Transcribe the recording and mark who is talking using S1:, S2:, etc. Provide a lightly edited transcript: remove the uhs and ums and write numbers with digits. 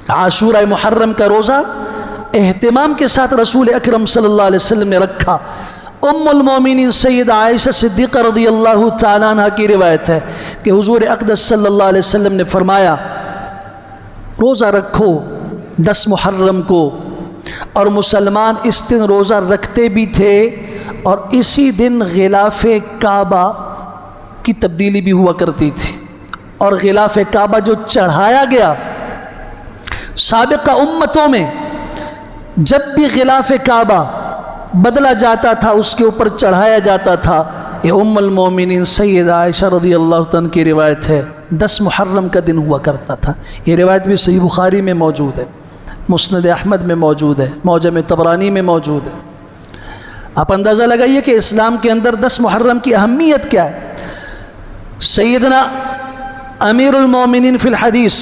S1: عاشورہ محرم کا روزہ اہتمام کے ساتھ رسول اکرم صلی اللہ علیہ وسلم نے رکھا۔ ام المومنین سید عائشہ صدیقہ رضی اللہ تعالیٰ عنہ کی روایت ہے کہ حضور اقدس صلی اللہ علیہ وسلم نے فرمایا روزہ رکھو 10 محرم کو، اور مسلمان اس دن روزہ رکھتے بھی تھے، اور اسی دن غلاف کعبہ کی تبدیلی بھی ہوا کرتی تھی، اور غلاف کعبہ جو چڑھایا گیا سابقہ امتوں میں جب بھی غلاف کعبہ بدلا جاتا تھا اس کے اوپر چڑھایا جاتا تھا۔ یہ ام المومنین سید عائشہ رضی اللہ عنہ کی روایت ہے، 10 محرم کا دن ہوا کرتا تھا۔ یہ روایت بھی صحیح بخاری میں موجود ہے، مسند احمد میں موجود ہے، معجم طبرانی میں موجود ہے۔ آپ اندازہ لگائیے کہ اسلام کے اندر 10 محرم کی اہمیت کیا ہے۔ سیدنا امیر المومنین فی الحدیث